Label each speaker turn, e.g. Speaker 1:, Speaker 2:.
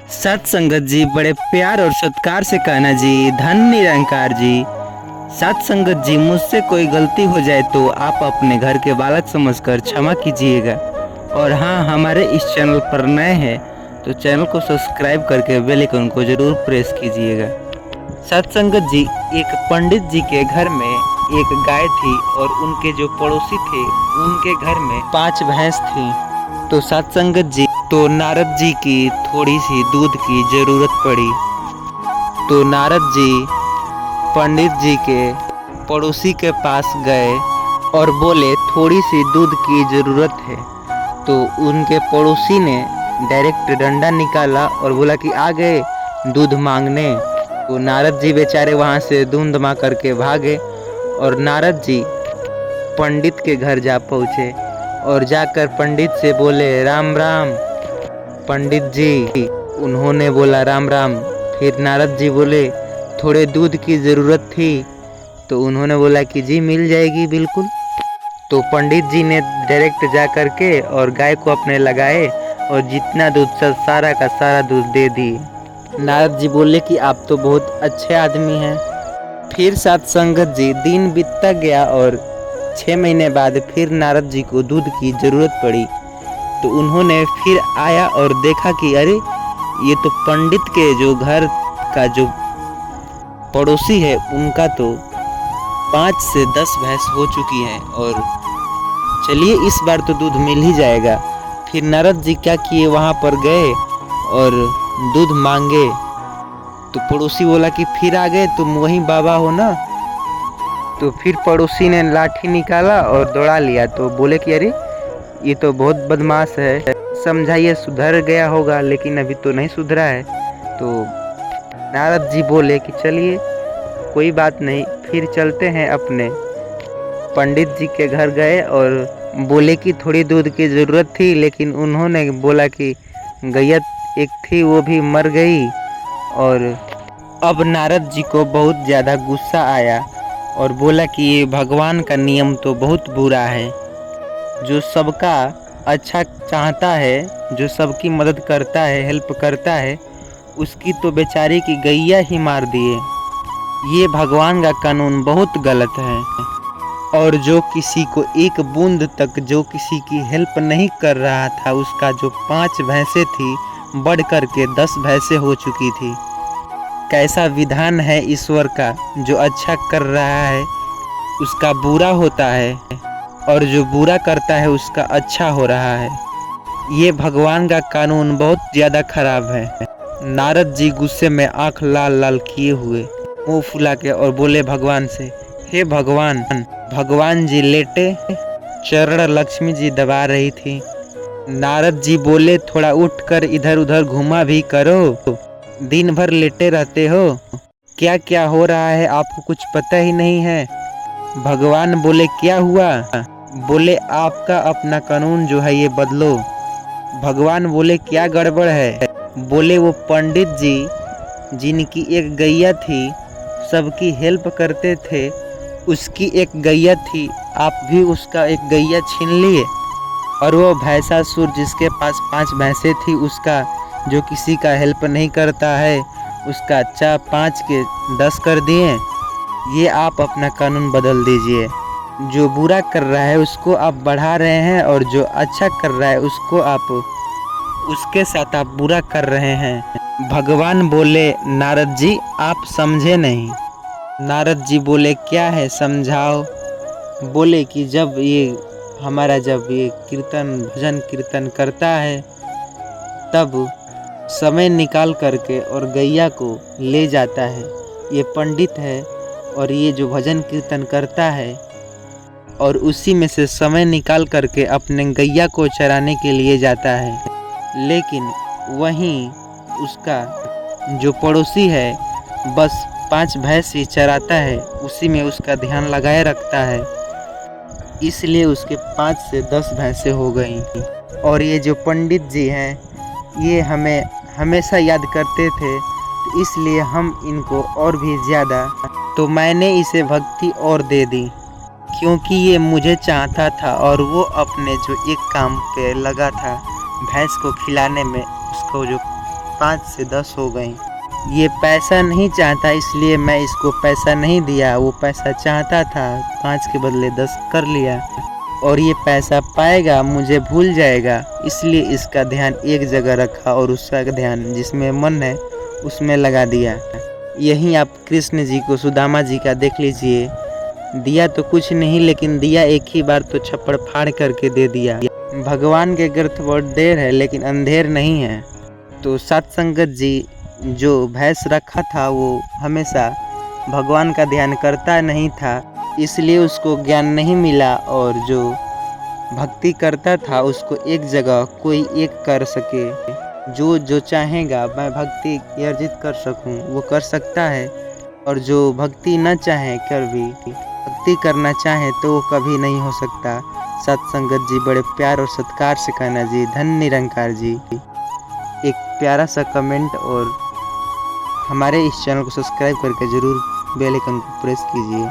Speaker 1: सत संगत जी, बड़े प्यार और सत्कार से कहना जी, धन निरंकार जी। सत संगत जी, मुझसे कोई गलती हो जाए तो आप अपने घर के बालक समझकर क्षमा कीजिएगा। और हाँ, हमारे इस चैनल पर नए हैं तो चैनल को सब्सक्राइब करके बेल आइकन को जरूर प्रेस कीजिएगा। सत संगत जी, एक पंडित जी के घर में एक गाय थी और उनके जो पड़ोसी थे उनके घर में 5 भैंस थी। तो सत्संगत जी, तो नारद जी की थोड़ी सी दूध की जरूरत पड़ी। तो नारद जी पंडित जी के पड़ोसी के पास गए और बोले थोड़ी सी दूध की ज़रूरत है। तो उनके पड़ोसी ने डायरेक्ट डंडा निकाला और बोला कि आ गए दूध मांगने। तो नारद जी बेचारे वहाँ से धूम धमा करके भागे और नारद जी पंडित के घर जा पहुँचे और जाकर पंडित से बोले राम राम। पंडित जी उन्होंने बोला राम राम। फिर नारद जी बोले थोड़े दूध की ज़रूरत थी। तो उन्होंने बोला कि जी मिल जाएगी बिल्कुल। तो पंडित जी ने डायरेक्ट जा कर के और गाय को अपने लगाए और जितना दूध सारा का सारा दूध दे दिए। नारद जी बोले कि आप तो बहुत अच्छे आदमी हैं। फिर सत्संगत जी दिन बीतता गया और 6 महीने बाद फिर नारद जी को दूध की ज़रूरत पड़ी। तो उन्होंने फिर आया और देखा कि अरे ये तो पंडित के जो घर का जो पड़ोसी है उनका तो 5 से 10 भैंस हो चुकी हैं और चलिए इस बार तो दूध मिल ही जाएगा। फिर नारद जी क्या किए, वहाँ पर गए और दूध मांगे। तो पड़ोसी बोला कि फिर आ गए, तुम वही बाबा हो ना। तो फिर पड़ोसी ने लाठी निकाला और दौड़ा लिया। तो बोले कि अरे ये तो बहुत बदमाश है, समझाइए सुधर गया होगा, लेकिन अभी तो नहीं सुधरा है। तो नारद जी बोले कि चलिए कोई बात नहीं, फिर चलते हैं अपने। पंडित जी के घर गए और बोले कि थोड़ी दूध की ज़रूरत थी, लेकिन उन्होंने बोला कि गैया एक थी वो भी मर गई। और अब नारद जी को बहुत ज़्यादा गुस्सा आया और बोला कि ये भगवान का नियम तो बहुत बुरा है। जो सबका अच्छा चाहता है, जो सबकी मदद करता है, हेल्प करता है, उसकी तो बेचारी की गैया ही मार दिए। ये भगवान का कानून बहुत गलत है। और जो किसी को एक बूंद तक जो किसी की हेल्प नहीं कर रहा था, उसका जो 5 भैंसें थी बढ़ कर के 10 भैंसें हो चुकी थी। कैसा विधान है ईश्वर का, जो अच्छा कर रहा है उसका बुरा होता है और जो बुरा करता है उसका अच्छा हो रहा है। ये भगवान का कानून बहुत ज़्यादा खराब है। नारद जी गुस्से में आंख लाल लाल किए हुए मुंह फुला के और बोले भगवान से, हे भगवान। भगवान जी लेटे, चरण लक्ष्मी जी दबा रही थी। नारद जी बोले थोड़ा उठकर इधर उधर घुमा भी करो, दिन भर लेटे रहते हो, क्या क्या हो रहा है आपको कुछ पता ही नहीं है। भगवान बोले क्या हुआ। बोले आपका अपना कानून जो है ये बदलो। भगवान बोले क्या गड़बड़ है। बोले वो पंडित जी जिनकी एक गैया थी, सबकी हेल्प करते थे, उसकी एक गैया थी, आप भी उसका एक गैया छीन लिए। और वो भैंसासुर जिसके पास 5 भैंसें थी, उसका जो किसी का हेल्प नहीं करता है उसका 5 के 10 कर दिए। ये आप अपना कानून बदल दीजिए। जो बुरा कर रहा है उसको आप बढ़ा रहे हैं और जो अच्छा कर रहा है उसको आप उसके साथ आप बुरा कर रहे हैं। भगवान बोले नारद जी आप समझे नहीं। नारद जी बोले क्या है समझाओ। बोले कि जब ये कीर्तन भजन कीर्तन करता है तब समय निकाल करके और गैया को ले जाता है। ये पंडित है और ये जो भजन कीर्तन करता है और उसी में से समय निकाल करके अपने गैया को चराने के लिए जाता है। लेकिन वहीं उसका जो पड़ोसी है बस 5 भैंस ही चराता है, उसी में उसका ध्यान लगाए रखता है, इसलिए उसके 5 से 10 भैंसें हो गई। और ये जो पंडित जी हैं ये हमें हमेशा याद करते थे, तो इसलिए हम इनको और भी ज़्यादा, तो मैंने इसे भक्ति और दे दी क्योंकि ये मुझे चाहता था और वो अपने जो एक काम पे लगा था भैंस को खिलाने में, उसको जो 5 से 10 हो गई। ये पैसा नहीं चाहता इसलिए मैं इसको पैसा नहीं दिया, वो पैसा चाहता था 5 के बदले 10 कर लिया। और ये पैसा पाएगा मुझे भूल जाएगा, इसलिए इसका ध्यान एक जगह रखा और उसका ध्यान जिसमें मन है उसमें लगा दिया। यही आप कृष्ण जी को सुदामा जी का देख लीजिए, दिया तो कुछ नहीं लेकिन दिया एक ही बार तो छप्पड़ फाड़ करके दे दिया। भगवान के गर्थ बहुत देर है लेकिन अंधेर नहीं है। तो सत्संगत जी जो भैंस रखा था वो हमेशा भगवान का ध्यान करता नहीं था, इसलिए उसको ज्ञान नहीं मिला। और जो भक्ति करता था उसको एक जगह कोई एक कर सके, जो चाहेगा मैं भक्ति अर्जित कर सकूं वो कर सकता है, और जो भक्ति न चाहे कर भी भक्ति करना चाहे तो वो कभी नहीं हो सकता। सत्संगत जी बड़े प्यार और सत्कार से कहना जी, धन्य निरंकार जी। एक प्यारा सा कमेंट और हमारे इस चैनल को सब्सक्राइब करके ज़रूर बेल आइकन को प्रेस कीजिए।